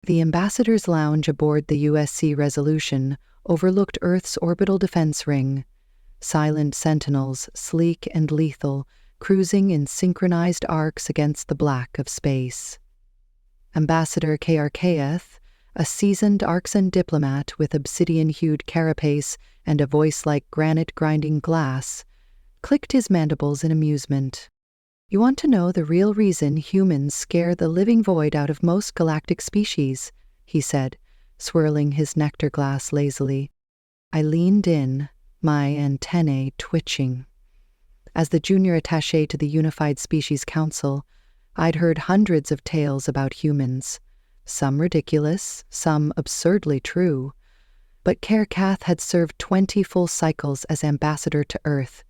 The ambassador's lounge aboard the USC Resolution overlooked Earth's orbital defense ring. Silent sentinels, sleek and lethal, cruising in synchronized arcs against the black of space. Ambassador Krkth, a seasoned Arxan diplomat with obsidian-hued carapace and a voice like granite-grinding glass, clicked his mandibles in amusement. "You want to know the real reason humans scare the living void out of most galactic species," he said, swirling his nectar glass lazily. I leaned in, my antennae twitching. As the junior attaché to the Unified Species Council, I'd heard hundreds of tales about humans, some ridiculous, some absurdly true. But Krkth had served 20 full cycles as ambassador to Earth.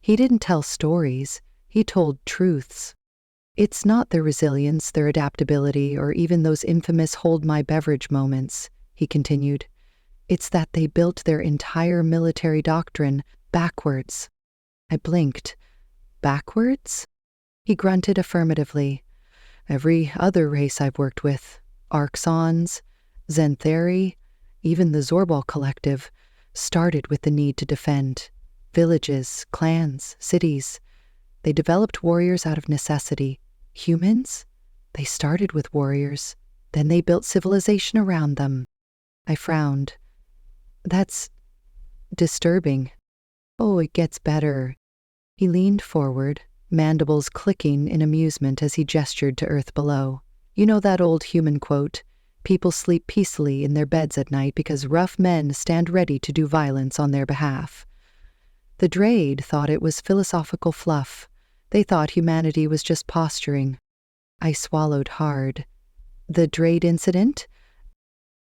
He didn't tell stories, he told truths. It's not their resilience, their adaptability, or even those infamous hold-my-beverage moments, he continued. It's that they built their entire military doctrine backwards. I blinked. Backwards? He grunted affirmatively. Every other race I've worked with, Arxons, Xanthari, even the Zorbal Collective, started with the need to defend. Villages, clans, cities. They developed warriors out of necessity. Humans? They started with warriors. Then they built civilization around them. I frowned. That's disturbing. Oh, it gets better. He leaned forward, mandibles clicking in amusement as he gestured to Earth below. You know that old human quote, "People sleep peacefully in their beds at night because rough men stand ready to do violence on their behalf." The Drade thought it was philosophical fluff. They thought humanity was just posturing. I swallowed hard. The Drade incident?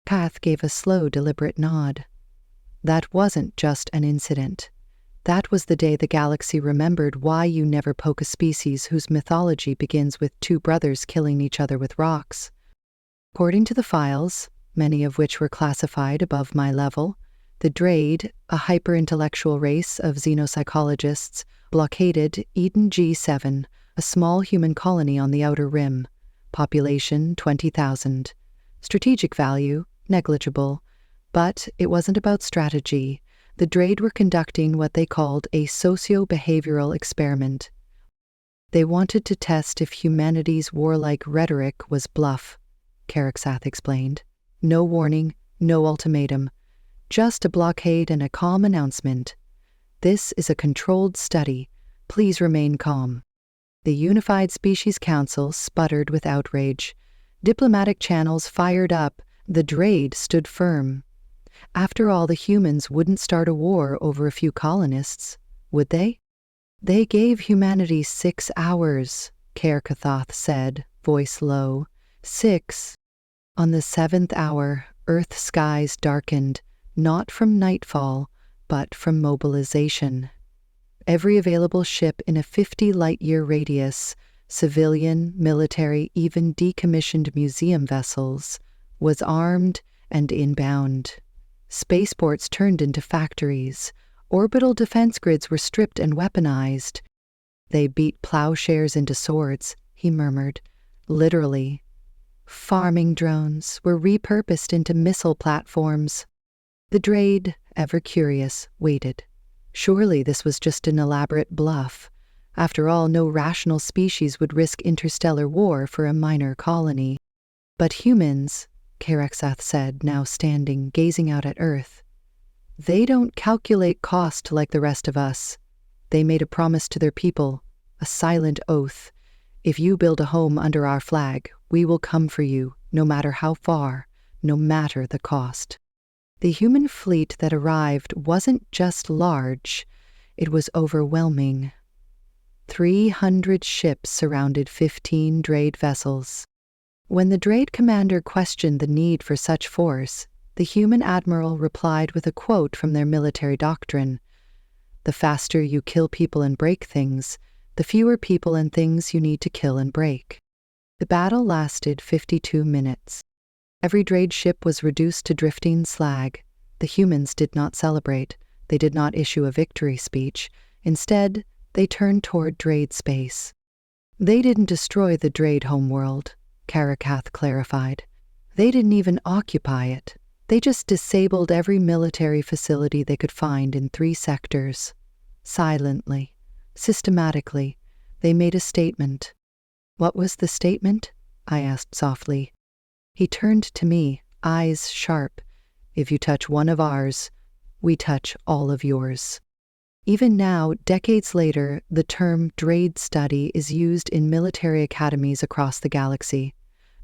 Kath gave a slow, deliberate nod. That wasn't just an incident. That was the day the galaxy remembered why you never poke a species whose mythology begins with two brothers killing each other with rocks. According to the files, many of which were classified above my level, the Drade, a hyper-intellectual race of xenopsychologists, blockaded Eden G7, a small human colony on the outer rim. Population 20,000. Strategic value, negligible. But it wasn't about strategy. The Drade were conducting what they called a socio-behavioral experiment. They wanted to test if humanity's warlike rhetoric was bluff, Krkth explained. No warning, no ultimatum. Just a blockade and a calm announcement. This is a controlled study. Please remain calm. The Unified Species Council sputtered with outrage. Diplomatic channels fired up. The Drade stood firm. After all, the humans wouldn't start a war over a few colonists, would they? They gave humanity 6 hours, Krkth said, voice low. 6. On the 7th hour, Earth skies darkened, not from nightfall, but from mobilization. Every available ship in a 50-light-year radius, civilian, military, even decommissioned museum vessels, was armed and inbound. Spaceports turned into factories. Orbital defense grids were stripped and weaponized. They beat plowshares into swords, he murmured. Literally. Farming drones were repurposed into missile platforms. The Drade, ever curious, waited. Surely this was just an elaborate bluff. After all, no rational species would risk interstellar war for a minor colony. But humans, Krkth said, now standing, gazing out at Earth. They don't calculate cost like the rest of us. They made a promise to their people, a silent oath. If you build a home under our flag, we will come for you, no matter how far, no matter the cost. The human fleet that arrived wasn't just large, it was overwhelming. 300 ships surrounded 15 Drade vessels. When the Drade commander questioned the need for such force, the human admiral replied with a quote from their military doctrine. The faster you kill people and break things, the fewer people and things you need to kill and break. The battle lasted 52 minutes. Every Drade ship was reduced to drifting slag. The humans did not celebrate. They did not issue a victory speech. Instead, they turned toward Drade space. They didn't destroy the Drade homeworld, Krkth clarified. They didn't even occupy it. They just disabled every military facility they could find in 3 sectors. Silently, systematically, they made a statement. What was the statement? I asked softly. He turned to me, eyes sharp. If you touch one of ours, we touch all of yours. Even now, decades later, the term DRAID study is used in military academies across the galaxy,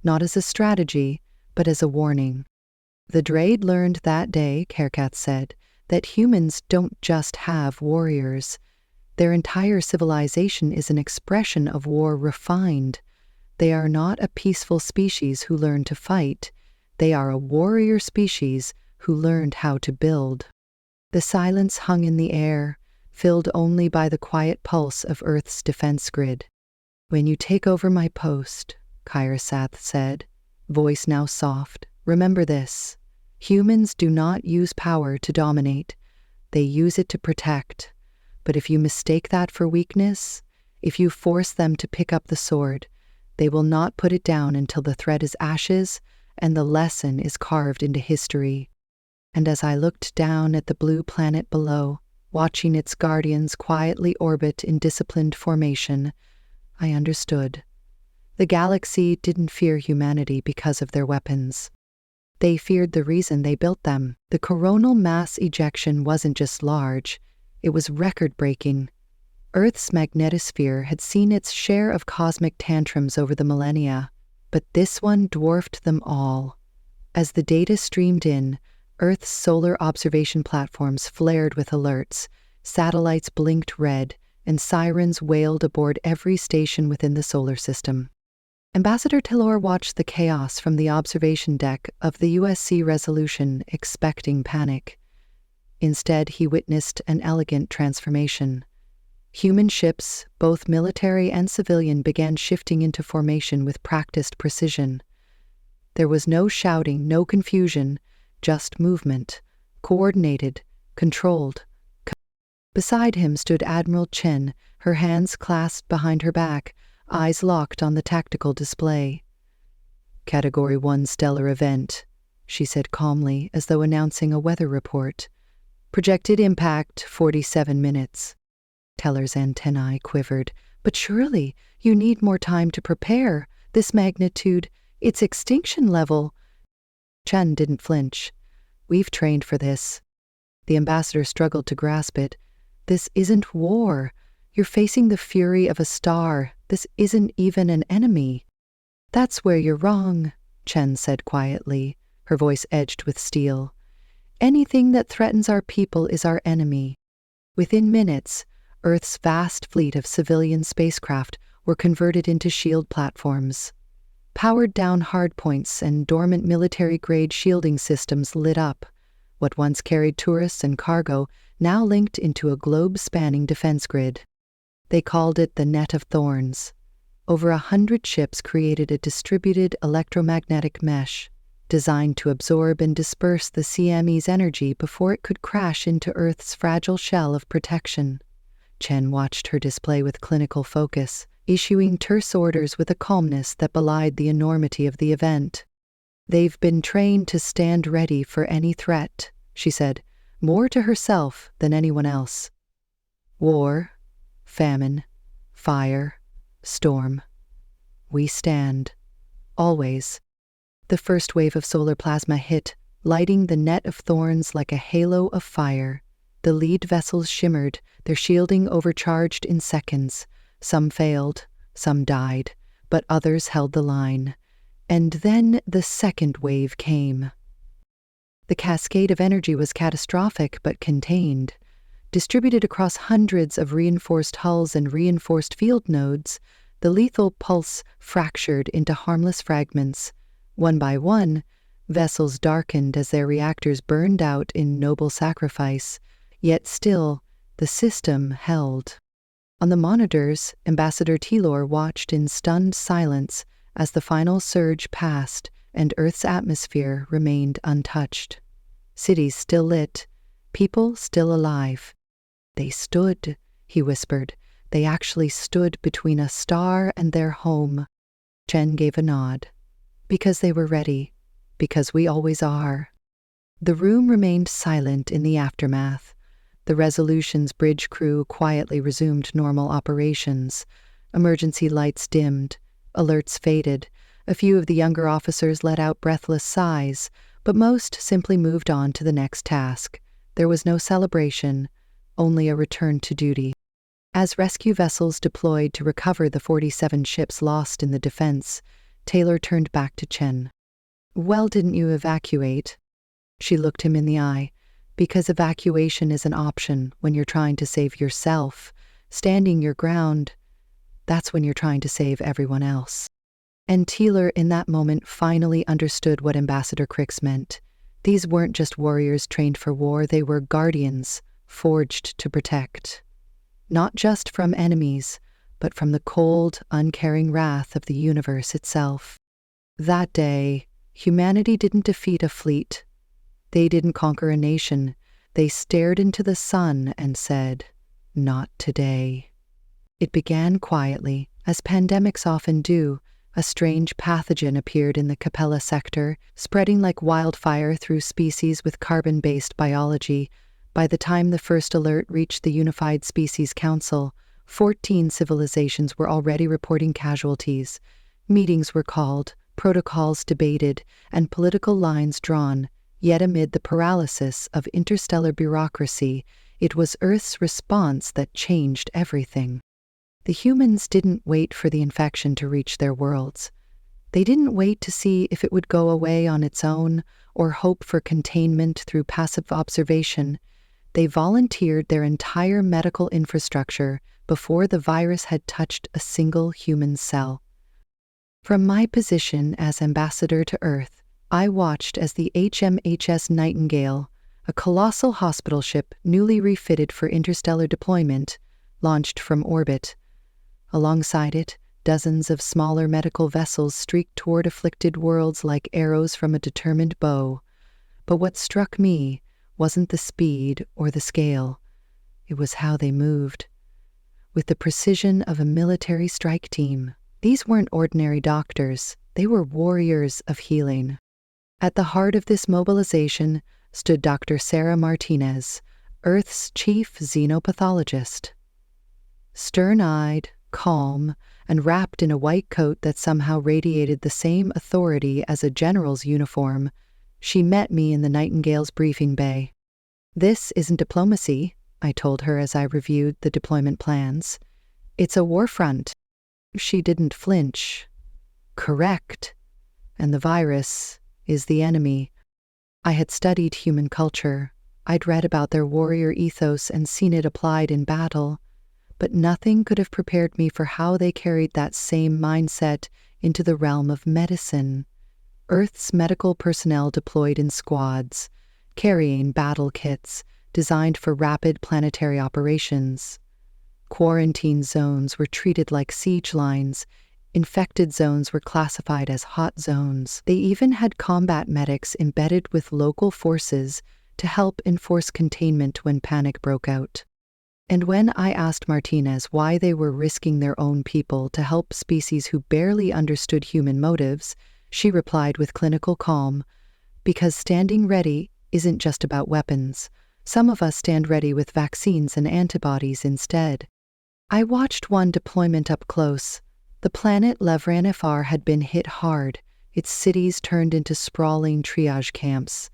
not as a strategy, but as a warning. The DRAID learned that day, Kerkat said, that humans don't just have warriors. Their entire civilization is an expression of war refined. They are not a peaceful species who learn to fight. They are a warrior species who learned how to build. The silence hung in the air, filled only by the quiet pulse of Earth's defense grid. When you take over my post, Kyrasath said, voice now soft, remember this. Humans do not use power to dominate. They use it to protect. But if you mistake that for weakness, if you force them to pick up the sword, they will not put it down until the threat is ashes and the lesson is carved into history. And as I looked down at the blue planet below, watching its guardians quietly orbit in disciplined formation, I understood. The galaxy didn't fear humanity because of their weapons. They feared the reason they built them. The coronal mass ejection wasn't just large, it was record-breaking. Earth's magnetosphere had seen its share of cosmic tantrums over the millennia, but this one dwarfed them all. As the data streamed in, Earth's solar observation platforms flared with alerts, satellites blinked red, and sirens wailed aboard every station within the solar system. Ambassador Tilor watched the chaos from the observation deck of the USC Resolution, expecting panic. Instead, he witnessed an elegant transformation. Human ships, both military and civilian, began shifting into formation with practiced precision. There was no shouting, no confusion, just movement, coordinated, controlled. Beside him stood Admiral Chen, her hands clasped behind her back, eyes locked on the tactical display. Category 1 stellar event, she said calmly, as though announcing a weather report. Projected impact, 47 minutes. Teller's antennae quivered. But surely, you need more time to prepare. This magnitude, its extinction level. Chen didn't flinch. We've trained for this. The ambassador struggled to grasp it. This isn't war. You're facing the fury of a star. This isn't even an enemy. That's where you're wrong, Chen said quietly, her voice edged with steel. Anything that threatens our people is our enemy. Within minutes, Earth's vast fleet of civilian spacecraft were converted into shield platforms. Powered-down hardpoints and dormant military-grade shielding systems lit up. What once carried tourists and cargo now linked into a globe-spanning defense grid. They called it the Net of Thorns. Over 100 ships created a distributed electromagnetic mesh, designed to absorb and disperse the CME's energy before it could crash into Earth's fragile shell of protection. Chen watched her display with clinical focus, issuing terse orders with a calmness that belied the enormity of the event. They've been trained to stand ready for any threat, she said, more to herself than anyone else. War, famine, fire, storm. We stand. Always. The first wave of solar plasma hit, lighting the Net of Thorns like a halo of fire. The lead vessels shimmered, their shielding overcharged in seconds. Some failed, some died, but others held the line. And then the second wave came. The cascade of energy was catastrophic but contained. Distributed across hundreds of reinforced hulls and reinforced field nodes, the lethal pulse fractured into harmless fragments. One by one, vessels darkened as their reactors burned out in noble sacrifice. Yet still, the system held. On the monitors, Ambassador Tilor watched in stunned silence as the final surge passed and Earth's atmosphere remained untouched. Cities still lit, people still alive. They stood, he whispered. They actually stood between a star and their home. Chen gave a nod. Because they were ready. because we always are. The room remained silent in the aftermath. The Resolution's bridge crew quietly resumed normal operations. Emergency lights dimmed, alerts faded. A few of the younger officers let out breathless sighs, but most simply moved on to the next task. There was no celebration, only a return to duty. As rescue vessels deployed to recover the 47 ships lost in the defense, Taylor turned back to Chen. "Well, didn't you evacuate?" She looked him in the eye. "Because evacuation is an option when you're trying to save yourself. Standing your ground, that's when you're trying to save everyone else." And Taylor, in that moment, finally understood what Ambassador Crix meant. These weren't just warriors trained for war, they were guardians, forged to protect. Not just from enemies, but from the cold, uncaring wrath of the universe itself. That day, humanity didn't defeat a fleet. They didn't conquer a nation. They stared into the sun and said, "Not today." It began quietly, as pandemics often do. A strange pathogen appeared in the Capella sector, spreading like wildfire through species with carbon-based biology. By the time the first alert reached the Unified Species Council, 14 civilizations were already reporting casualties. Meetings were called, protocols debated, and political lines drawn. Yet amid the paralysis of interstellar bureaucracy, it was Earth's response that changed everything. The humans didn't wait for the infection to reach their worlds. They didn't wait to see if it would go away on its own or hope for containment through passive observation. They volunteered their entire medical infrastructure before the virus had touched a single human cell. From my position as ambassador to Earth, I watched as the HMHS Nightingale, a colossal hospital ship newly refitted for interstellar deployment, launched from orbit. Alongside it, dozens of smaller medical vessels streaked toward afflicted worlds like arrows from a determined bow. But what struck me wasn't the speed or the scale. It was how they moved. With the precision of a military strike team, these weren't ordinary doctors, they were warriors of healing. At the heart of this mobilization stood Dr. Sarah Martinez, Earth's chief xenopathologist. Stern-eyed, calm, and wrapped in a white coat that somehow radiated the same authority as a general's uniform, she met me in the Nightingale's briefing bay. "This isn't diplomacy," I told her as I reviewed the deployment plans. "It's a war front." She didn't flinch. "Correct. And the virus is the enemy." I had studied human culture. I'd read about their warrior ethos and seen it applied in battle. But nothing could have prepared me for how they carried that same mindset into the realm of medicine. Earth's medical personnel deployed in squads, carrying battle kits designed for rapid planetary operations. Quarantine zones were treated like siege lines. Infected zones were classified as hot zones. They even had combat medics embedded with local forces to help enforce containment when panic broke out. And when I asked Martinez why they were risking their own people to help species who barely understood human motives, she replied with clinical calm, "Because standing ready isn't just about weapons. Some of us stand ready with vaccines and antibodies instead." I watched one deployment up close. The planet Levranifar had been hit hard, its cities turned into sprawling triage camps.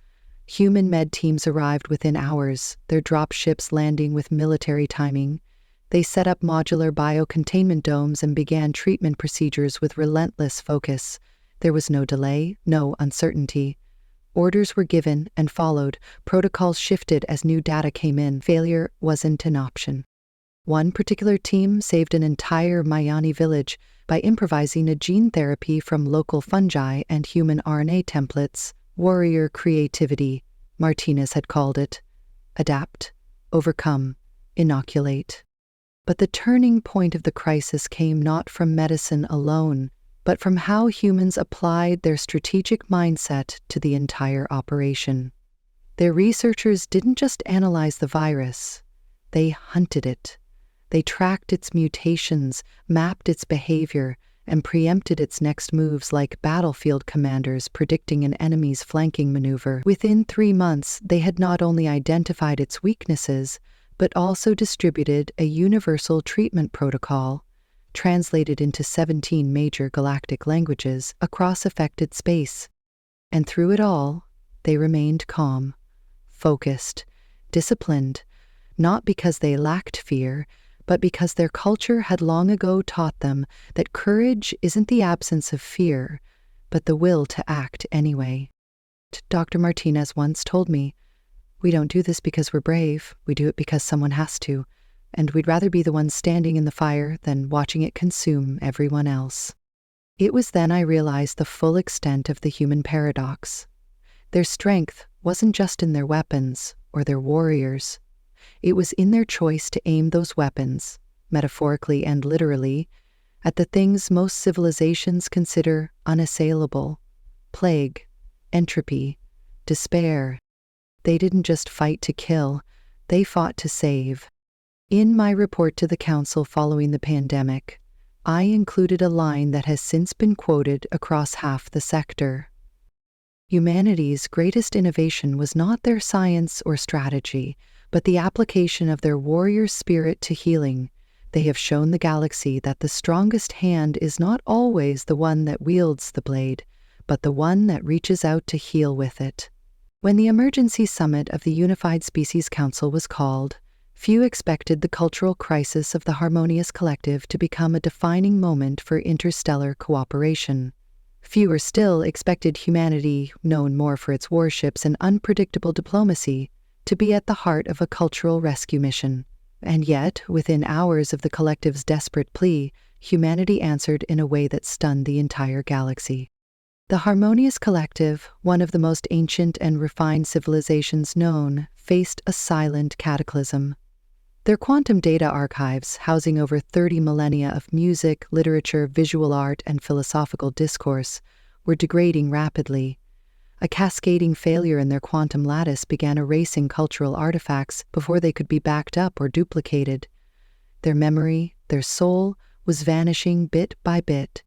Human med teams arrived within hours, their drop ships landing with military timing. They set up modular biocontainment domes and began treatment procedures with relentless focus. There was no delay, no uncertainty. Orders were given and followed, protocols shifted as new data came in. Failure wasn't an option. One particular team saved an entire Mayani village by improvising a gene therapy from local fungi and human RNA templates. Warrior creativity, Martinez had called it. Adapt, overcome, inoculate. But the turning point of the crisis came not from medicine alone, but from how humans applied their strategic mindset to the entire operation. Their researchers didn't just analyze the virus, they hunted it. They tracked its mutations, mapped its behavior, and preempted its next moves like battlefield commanders predicting an enemy's flanking maneuver. Within 3 months, they had not only identified its weaknesses, but also distributed a universal treatment protocol, translated into 17 major galactic languages across affected space. And through it all, they remained calm, focused, disciplined, not because they lacked fear, but because their culture had long ago taught them that courage isn't the absence of fear, but the will to act anyway. Dr. Martinez once told me, "We don't do this because we're brave, we do it because someone has to, and we'd rather be the ones standing in the fire than watching it consume everyone else." It was then I realized the full extent of the human paradox. Their strength wasn't just in their weapons or their warriors. It was in their choice to aim those weapons, metaphorically and literally, at the things most civilizations consider unassailable: plague, entropy, despair. They didn't just fight to kill, they fought to save. In my report to the Council following the pandemic, I included a line that has since been quoted across half the sector. Humanity's greatest innovation was not their science or strategy, but the application of their warrior spirit to healing. They have shown the galaxy that the strongest hand is not always the one that wields the blade, but the one that reaches out to heal with it. When the emergency summit of the Unified Species Council was called, few expected the cultural crisis of the Harmonious Collective to become a defining moment for interstellar cooperation. Fewer still expected humanity, known more for its warships and unpredictable diplomacy, to be at the heart of a cultural rescue mission. And yet, within hours of the collective's desperate plea, humanity answered in a way that stunned the entire galaxy. The Harmonious Collective, one of the most ancient and refined civilizations known, faced a silent cataclysm. Their quantum data archives, housing over 30 millennia of music, literature, visual art, and philosophical discourse, were degrading rapidly. A cascading failure in their quantum lattice began erasing cultural artifacts before they could be backed up or duplicated. Their memory, their soul, was vanishing bit by bit.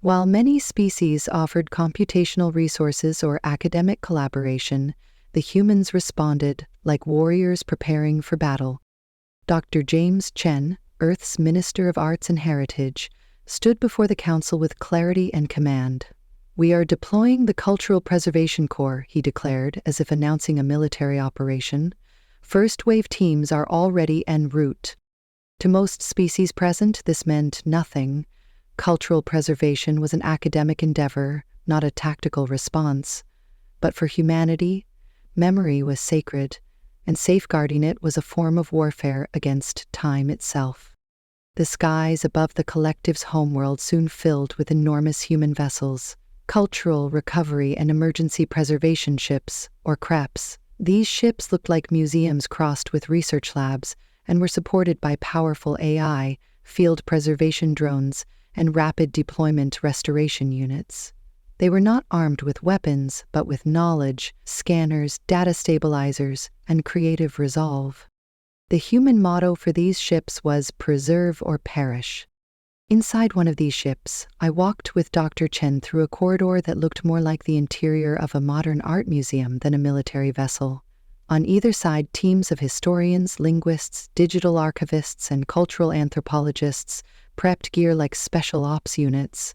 While many species offered computational resources or academic collaboration, the humans responded like warriors preparing for battle. Dr. James Chen, Earth's Minister of Arts and Heritage, stood before the Council with clarity and command. "We are deploying the Cultural Preservation Corps," he declared, as if announcing a military operation. "First-wave teams are already en route." To most species present, this meant nothing. Cultural preservation was an academic endeavor, not a tactical response. But for humanity, memory was sacred, and safeguarding it was a form of warfare against time itself. The skies above the collective's homeworld soon filled with enormous human vessels, cultural recovery and emergency preservation ships, or CREPs. These ships looked like museums crossed with research labs and were supported by powerful AI, field preservation drones, and rapid deployment restoration units. They were not armed with weapons, but with knowledge, scanners, data stabilizers, and creative resolve. The human motto for these ships was "Preserve or Perish." Inside one of these ships, I walked with Dr. Chen through a corridor that looked more like the interior of a modern art museum than a military vessel. On either side, teams of historians, linguists, digital archivists, and cultural anthropologists prepped gear like special ops units.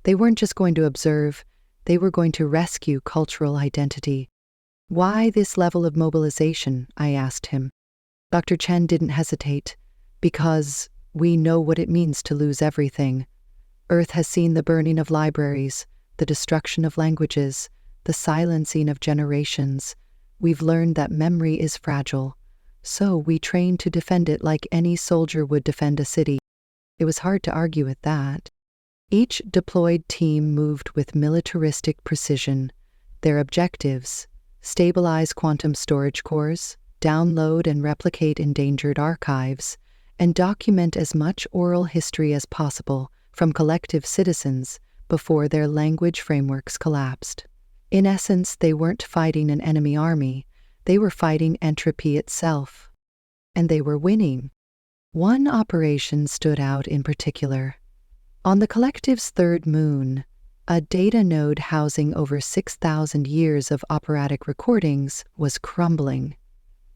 They weren't just going to observe, they were going to rescue cultural identity. "Why this level of mobilization?" I asked him. Dr. Chen didn't hesitate. "Because we know what it means to lose everything. Earth has seen the burning of libraries, the destruction of languages, the silencing of generations. We've learned that memory is fragile, so we train to defend it like any soldier would defend a city." It was hard to argue with that. Each deployed team moved with militaristic precision. Their objectives: stabilize quantum storage cores, download and replicate endangered archives, and document as much oral history as possible from collective citizens before their language frameworks collapsed. In essence, they weren't fighting an enemy army, they were fighting entropy itself. And they were winning. One operation stood out in particular. On the collective's third moon, a data node housing over 6,000 years of operatic recordings was crumbling.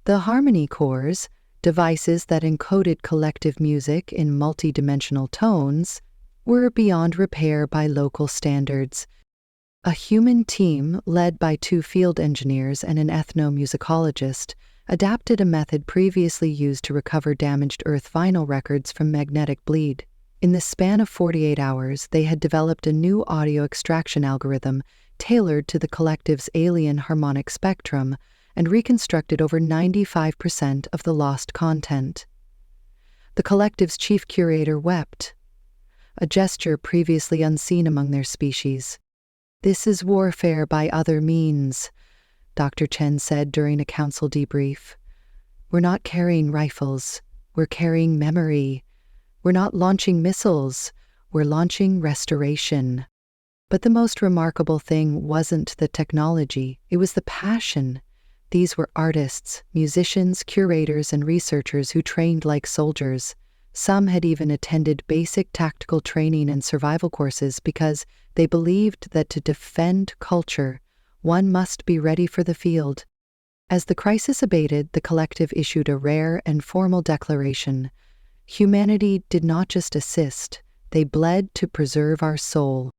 The harmony cores, devices that encoded collective music in multidimensional tones, were beyond repair by local standards. A human team, led by 2 field engineers and an ethnomusicologist, adapted a method previously used to recover damaged Earth vinyl records from magnetic bleed. In the span of 48 hours, they had developed a new audio extraction algorithm tailored to the collective's alien harmonic spectrum and reconstructed over 95% of the lost content. The collective's chief curator wept, a gesture previously unseen among their species. "This is warfare by other means," Dr. Chen said during a council debrief. "We're not carrying rifles, we're carrying memory. We're not launching missiles, we're launching restoration." But the most remarkable thing wasn't the technology, it was the passion. These were artists, musicians, curators, and researchers who trained like soldiers. Some had even attended basic tactical training and survival courses because they believed that to defend culture, one must be ready for the field. As the crisis abated, the collective issued a rare and formal declaration. Humanity did not just assist, they bled to preserve our soul.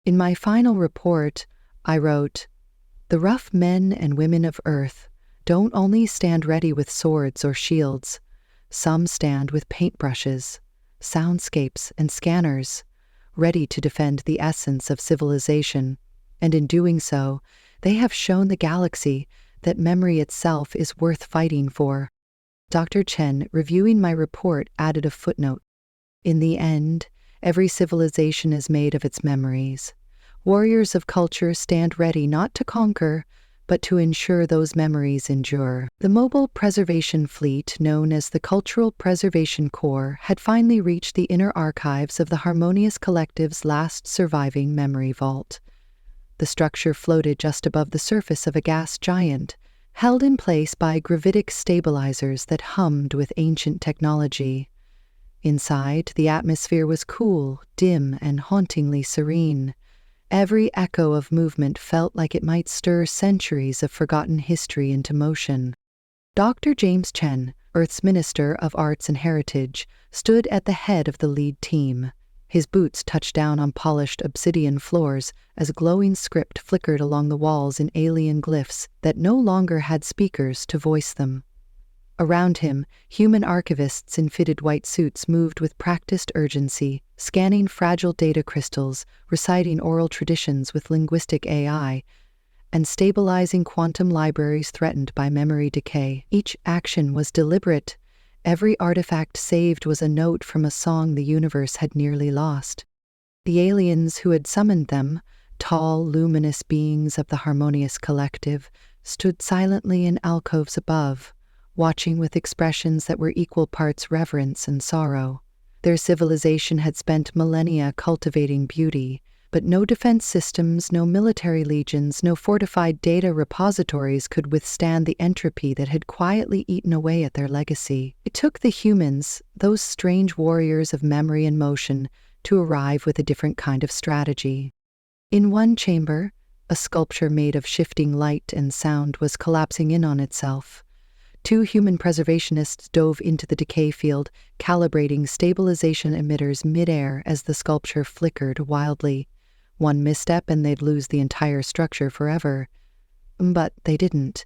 In my final report, I wrote, "The rough men and women of Earth don't only stand ready with swords or shields. Some stand with paintbrushes, soundscapes, and scanners, ready to defend the essence of civilization. And in doing so, they have shown the galaxy that memory itself is worth fighting for." Dr. Chen, reviewing my report, added a footnote. "In the end, every civilization is made of its memories. Warriors of culture stand ready not to conquer, but to ensure those memories endure." The mobile preservation fleet, known as the Cultural Preservation Corps, had finally reached the inner archives of the Harmonious Collective's last surviving memory vault. The structure floated just above the surface of a gas giant, held in place by gravitic stabilizers that hummed with ancient technology. Inside, the atmosphere was cool, dim, and hauntingly serene. Every echo of movement felt like it might stir centuries of forgotten history into motion. Dr. James Chen, Earth's Minister of Arts and Heritage, stood at the head of the lead team. His boots touched down on polished obsidian floors as glowing script flickered along the walls in alien glyphs that no longer had speakers to voice them. Around him, human archivists in fitted white suits moved with practiced urgency, scanning fragile data crystals, reciting oral traditions with linguistic AI, and stabilizing quantum libraries threatened by memory decay. Each action was deliberate. Every artifact saved was a note from a song the universe had nearly lost. The aliens who had summoned them, tall, luminous beings of the Harmonious Collective, stood silently in alcoves above, watching with expressions that were equal parts reverence and sorrow. Their civilization had spent millennia cultivating beauty, but no defense systems, no military legions, no fortified data repositories could withstand the entropy that had quietly eaten away at their legacy. It took the humans, those strange warriors of memory and motion, to arrive with a different kind of strategy. In one chamber, a sculpture made of shifting light and sound was collapsing in on itself. 2 human preservationists dove into the decay field, calibrating stabilization emitters midair as the sculpture flickered wildly. One misstep and they'd lose the entire structure forever. But they didn't.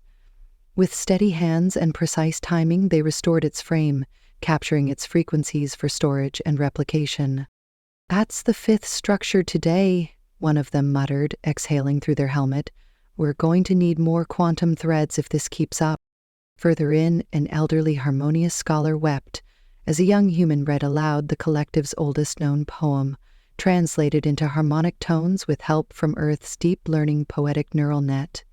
With steady hands and precise timing, they restored its frame, capturing its frequencies for storage and replication. "That's the 5th structure today," one of them muttered, exhaling through their helmet. "We're going to need more quantum threads if this keeps up." Further in, an elderly harmonious scholar wept as a young human read aloud the collective's oldest known poem, translated into harmonic tones with help from Earth's deep-learning poetic neural net.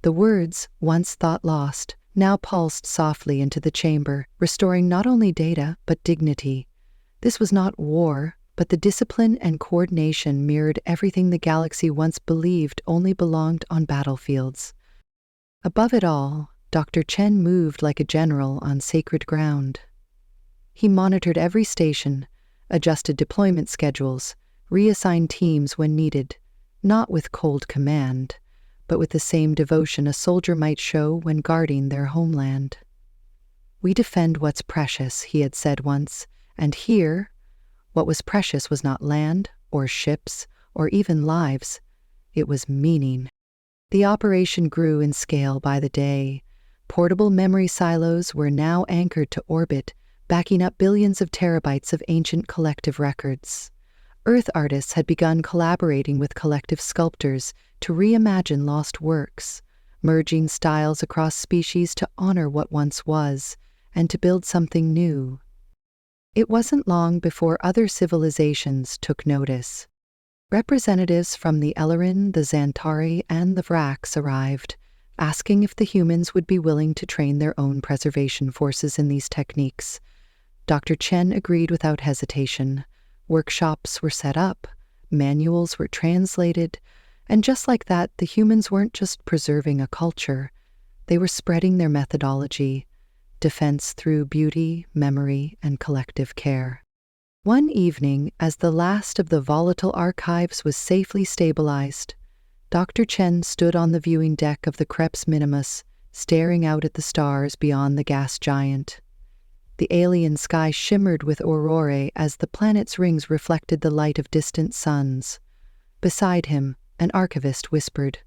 The words, once thought lost, now pulsed softly into the chamber, restoring not only data, but dignity. This was not war, but the discipline and coordination mirrored everything the galaxy once believed only belonged on battlefields. Above it all, Dr. Chen moved like a general on sacred ground. He monitored every station, adjusted deployment schedules, reassign teams when needed, not with cold command, but with the same devotion a soldier might show when guarding their homeland. "We defend what's precious," he had said once, and here, what was precious was not land or ships or even lives, it was meaning. The operation grew in scale by the day. Portable memory silos were now anchored to orbit, backing up billions of terabytes of ancient collective records. Earth artists had begun collaborating with collective sculptors to reimagine lost works, merging styles across species to honor what once was and to build something new. It wasn't long before other civilizations took notice. Representatives from the Ellerin, the Xantari, and the Vrax arrived, asking if the humans would be willing to train their own preservation forces in these techniques. Dr. Chen agreed without hesitation. Workshops were set up, manuals were translated, and just like that, the humans weren't just preserving a culture, they were spreading their methodology, defense through beauty, memory, and collective care. One evening, as the last of the volatile archives was safely stabilized, Dr. Chen stood on the viewing deck of the Krebs Minimus, staring out at the stars beyond the gas giant. The alien sky shimmered with aurorae as the planet's rings reflected the light of distant suns. Beside him, an archivist whispered,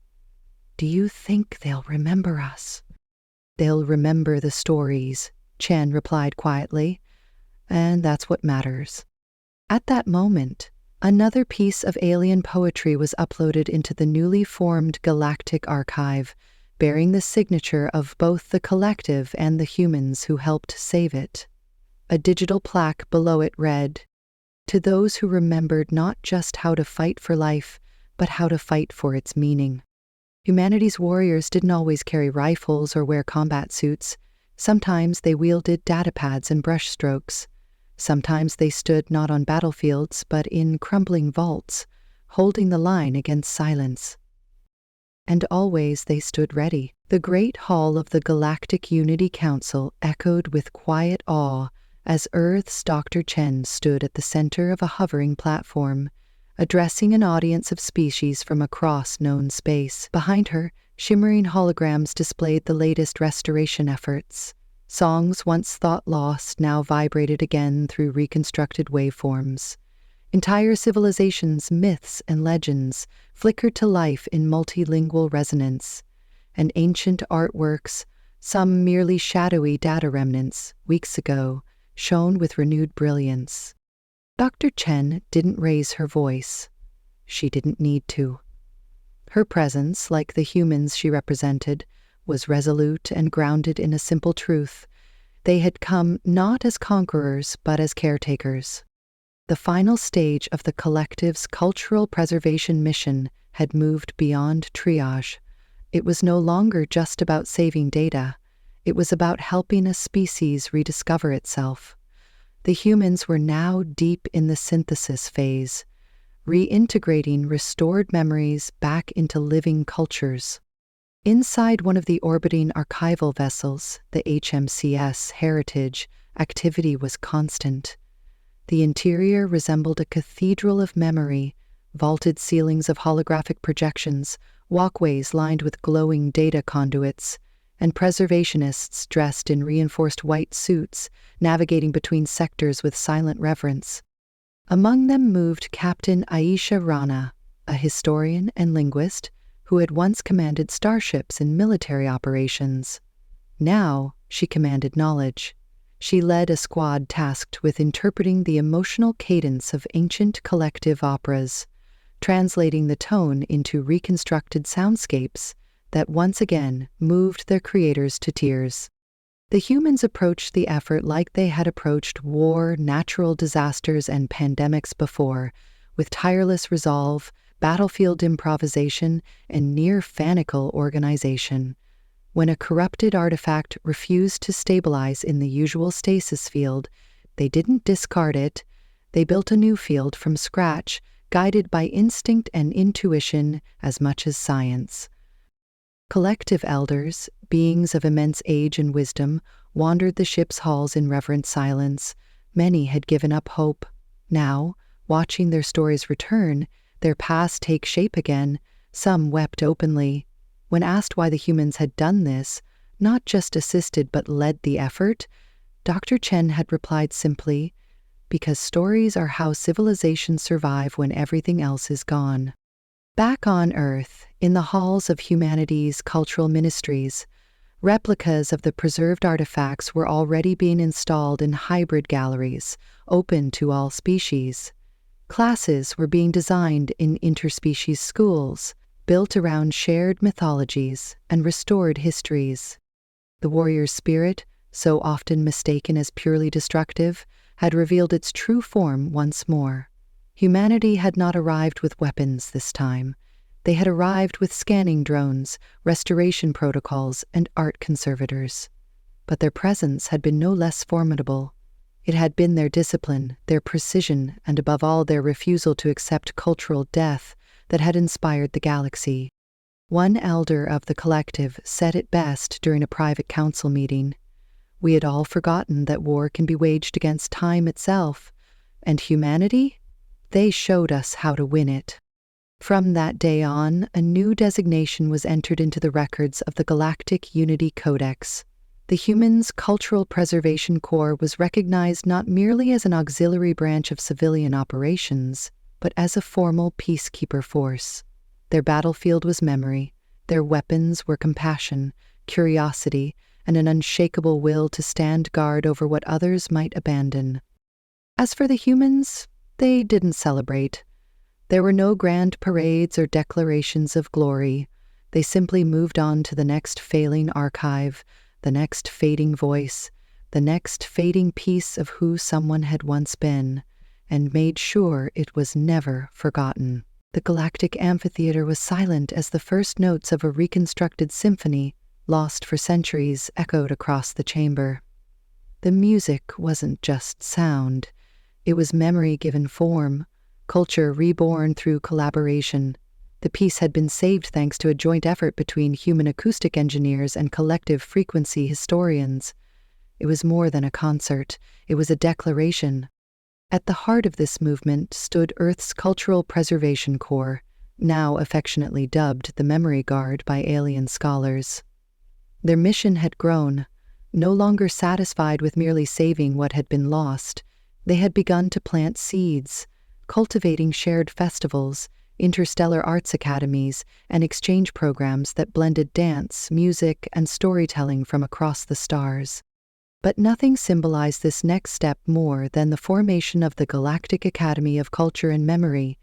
"Do you think they'll remember us?" "They'll remember the stories," Chen replied quietly, "and that's what matters." At that moment, another piece of alien poetry was uploaded into the newly formed Galactic Archive, bearing the signature of both the collective and the humans who helped save it. A digital plaque below it read, "To those who remembered not just how to fight for life, but how to fight for its meaning." Humanity's warriors didn't always carry rifles or wear combat suits. Sometimes they wielded datapads and brushstrokes. Sometimes they stood not on battlefields, but in crumbling vaults, holding the line against silence. And always they stood ready. The great hall of the Galactic Unity Council echoed with quiet awe as Earth's Dr. Chen stood at the center of a hovering platform, addressing an audience of species from across known space. Behind her, shimmering holograms displayed the latest restoration efforts. Songs once thought lost now vibrated again through reconstructed waveforms. Entire civilizations, myths, and legends flickered to life in multilingual resonance, and ancient artworks, some merely shadowy data remnants, weeks ago, shone with renewed brilliance. Dr. Chen didn't raise her voice. She didn't need to. Her presence, like the humans she represented, was resolute and grounded in a simple truth. They had come not as conquerors, but as caretakers. The final stage of the collective's cultural preservation mission had moved beyond triage. It was no longer just about saving data. It was about helping a species rediscover itself. The humans were now deep in the synthesis phase, reintegrating restored memories back into living cultures. Inside one of the orbiting archival vessels, the HMCS Heritage, activity was constant. The interior resembled a cathedral of memory, vaulted ceilings of holographic projections, walkways lined with glowing data conduits, and preservationists dressed in reinforced white suits, navigating between sectors with silent reverence. Among them moved Captain Aisha Rana, a historian and linguist who had once commanded starships in military operations. Now she commanded knowledge. She led a squad tasked with interpreting the emotional cadence of ancient collective operas, translating the tone into reconstructed soundscapes that once again moved their creators to tears. The humans approached the effort like they had approached war, natural disasters, and pandemics before, with tireless resolve, battlefield improvisation, and near-fanical organization. When a corrupted artifact refused to stabilize in the usual stasis field, they didn't discard it. They built a new field from scratch, guided by instinct and intuition as much as science. Collective elders, beings of immense age and wisdom, wandered the ship's halls in reverent silence. Many had given up hope. Now, Watching their stories return, their past take shape again, some wept openly. When asked why the humans had done this, not just assisted but led the effort, Dr. Chen had replied simply, "Because stories are how civilizations survive when everything else is gone." Back on Earth, in the halls of humanity's cultural ministries, replicas of the preserved artifacts were already being installed in hybrid galleries, open to all species. Classes were being designed in interspecies schools, built around shared mythologies and restored histories. The warrior spirit, so often mistaken as purely destructive, had revealed its true form once more. Humanity had not arrived with weapons this time. They had arrived with scanning drones, restoration protocols, and art conservators. But their presence had been no less formidable. It had been their discipline, their precision, and above all their refusal to accept cultural death that had inspired the galaxy. One elder of the collective said it best during a private council meeting. "We had all forgotten that war can be waged against time itself, and humanity? They showed us how to win it." From that day on, a new designation was entered into the records of the Galactic Unity Codex. The Humans Cultural Preservation Corps was recognized not merely as an auxiliary branch of civilian operations, but as a formal peacekeeper force. Their battlefield was memory, their weapons were compassion, curiosity, and an unshakable will to stand guard over what others might abandon. As for the humans, they didn't celebrate. There were no grand parades or declarations of glory. They simply moved on to the next failing archive, the next fading voice, the next fading piece of who someone had once been, and made sure it was never forgotten. The galactic amphitheater was silent as the first notes of a reconstructed symphony, lost for centuries, echoed across the chamber. The music wasn't just sound. It was memory given form, culture reborn through collaboration. The piece had been saved thanks to a joint effort between human acoustic engineers and collective frequency historians. It was more than a concert. It was a declaration. At the heart of this movement stood Earth's Cultural Preservation Corps, now affectionately dubbed the Memory Guard by alien scholars. Their mission had grown. No longer satisfied with merely saving what had been lost, they had begun to plant seeds, cultivating shared festivals, interstellar arts academies, and exchange programs that blended dance, music, and storytelling from across the stars. But nothing symbolized this next step more than the formation of the Galactic Academy of Culture and Memory.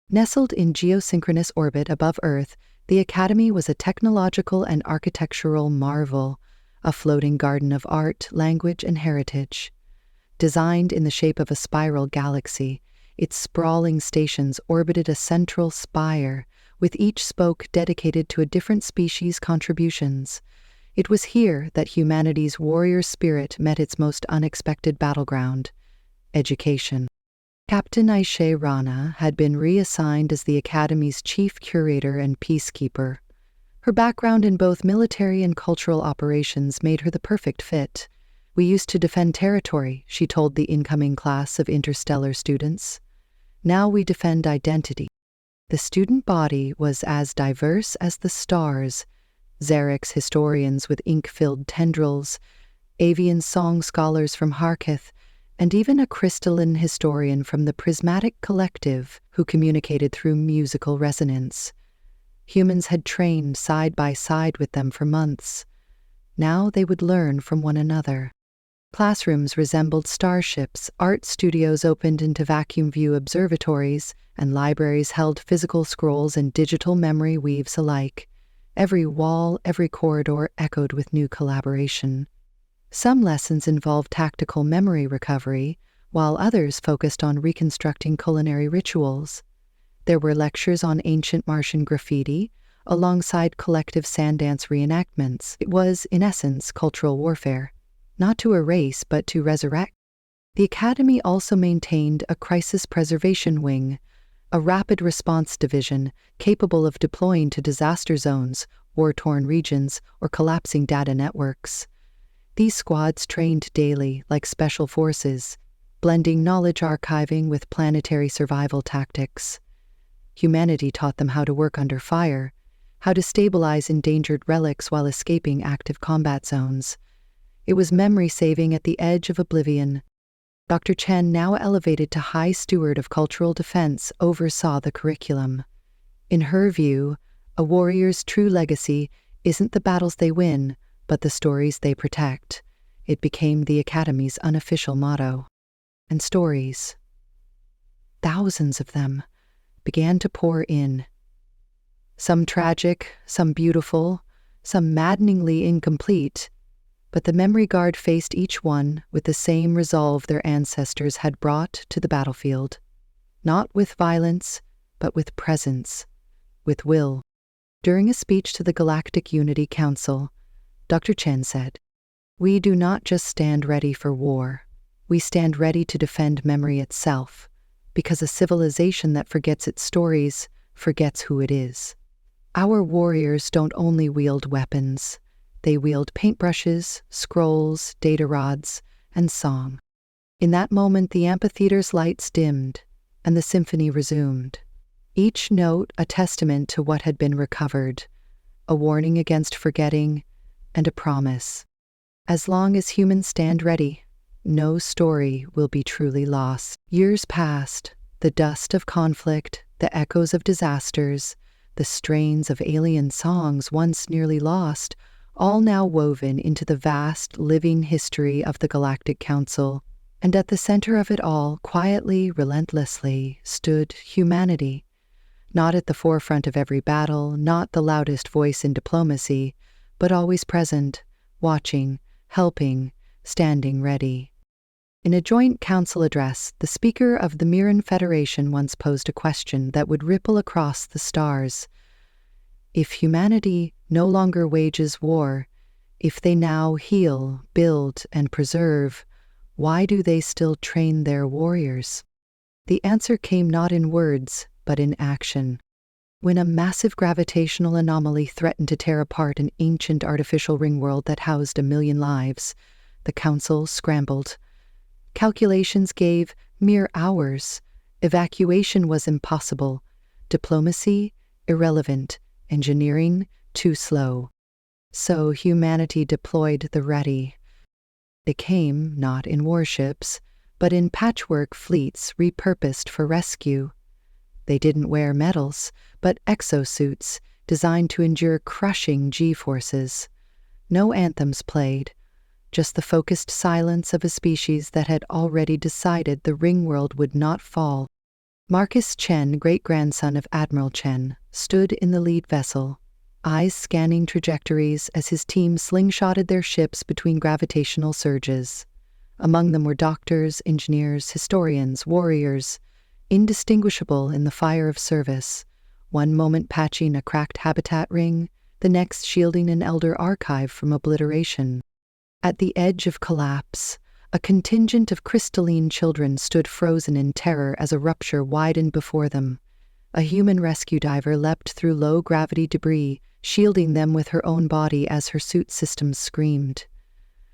Nestled in geosynchronous orbit above Earth, the Academy was a technological and architectural marvel, a floating garden of art, language, and heritage. Designed in the shape of a spiral galaxy, its sprawling stations orbited a central spire, with each spoke dedicated to a different species' contributions. It was here that humanity's warrior spirit met its most unexpected battleground: education. Captain Aishe Rana had been reassigned as the Academy's chief curator and peacekeeper. Her background in both military and cultural operations made her the perfect fit. "We used to defend territory," she told the incoming class of interstellar students. "Now we defend identity." The student body was as diverse as the stars: Xerix historians with ink-filled tendrils, avian song scholars from Harketh, and even a crystalline historian from the Prismatic Collective who communicated through musical resonance. Humans had trained side by side with them for months. Now they would learn from one another. Classrooms resembled starships, art studios opened into vacuum view observatories, and libraries held physical scrolls and digital memory weaves alike. Every wall, every corridor echoed with new collaboration. Some lessons involved tactical memory recovery, while others focused on reconstructing culinary rituals. There were lectures on ancient Martian graffiti, alongside collective sand dance reenactments. It was, in essence, cultural warfare. Not to erase, but to resurrect. The Academy also maintained a crisis preservation wing, a rapid response division capable of deploying to disaster zones, war-torn regions, or collapsing data networks. These squads trained daily, like special forces, blending knowledge archiving with planetary survival tactics. Humanity taught them how to work under fire, how to stabilize endangered relics while escaping active combat zones. It was memory saving at the edge of oblivion. Dr. Chen, now elevated to High Steward of Cultural Defense, oversaw the curriculum. In her view, a warrior's true legacy isn't the battles they win, but the stories they protect. It became the Academy's unofficial motto. And stories, thousands of them, began to pour in. Some tragic, some beautiful, some maddeningly incomplete, but the memory guard faced each one with the same resolve their ancestors had brought to the battlefield. Not with violence, but with presence, with will. During a speech to the Galactic Unity Council, Dr. Chen said, "We do not just stand ready for war. We stand ready to defend memory itself, because a civilization that forgets its stories forgets who it is. Our warriors don't only wield weapons. They wield paintbrushes, scrolls, data rods, and song." In that moment, the amphitheater's lights dimmed, and the symphony resumed. Each note a testament to what had been recovered, a warning against forgetting, and a promise. As long as humans stand ready, no story will be truly lost. Years passed, the dust of conflict, the echoes of disasters, the strains of alien songs once nearly lost, all now woven into the vast living history of the Galactic Council. And at the center of it all, quietly, relentlessly, stood humanity. Not at the forefront of every battle, not the loudest voice in diplomacy, but always present, watching, helping, standing ready. In a joint council address, the speaker of the Mirren Federation once posed a question that would ripple across the stars. If humanity no longer wages war, if they now heal, build, and preserve, why do they still train their warriors? The answer came not in words, but in action. When a massive gravitational anomaly threatened to tear apart an ancient artificial ring world that housed 1 million lives, the council scrambled. Calculations gave mere hours. Evacuation was impossible. Diplomacy, irrelevant. Engineering, too slow. So humanity deployed the ready. They came not in warships, but in patchwork fleets repurposed for rescue. They didn't wear medals, but exosuits designed to endure crushing G-forces. No anthems played, just the focused silence of a species that had already decided the ring world would not fall. Marcus Chen, great-grandson of Admiral Chen, stood in the lead vessel, eyes scanning trajectories as his team slingshotted their ships between gravitational surges. Among them were doctors, engineers, historians, warriors, indistinguishable in the fire of service, one moment patching a cracked habitat ring, the next shielding an elder archive from obliteration. At the edge of collapse, a contingent of crystalline children stood frozen in terror as a rupture widened before them. A human rescue diver leapt through low-gravity debris, shielding them with her own body as her suit systems screamed.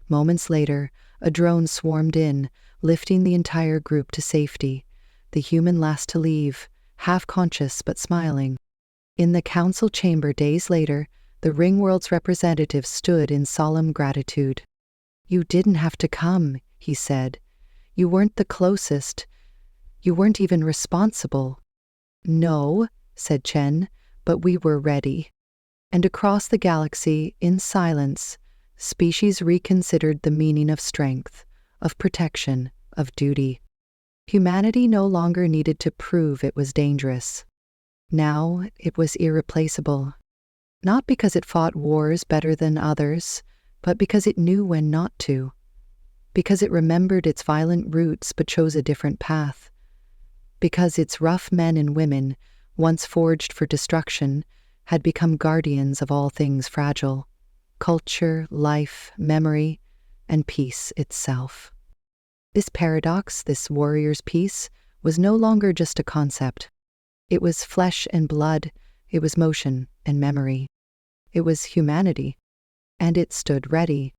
Moments later, a drone swarmed in, lifting the entire group to safety, the human last to leave, half-conscious but smiling. In the council chamber days later, the Ringworld's representative stood in solemn gratitude. "You didn't have to come," he said. "You weren't the closest. You weren't even responsible." "No," said Chen, "but we were ready." And across the galaxy, in silence, species reconsidered the meaning of strength, of protection, of duty. Humanity no longer needed to prove it was dangerous. Now it was irreplaceable. Not because it fought wars better than others, but because it knew when not to. Because it remembered its violent roots but chose a different path. Because its rough men and women, once forged for destruction, had become guardians of all things fragile: culture, life, memory, and peace itself. This paradox, this warrior's peace, was no longer just a concept. It was flesh and blood, it was motion and memory. It was humanity, and it stood ready.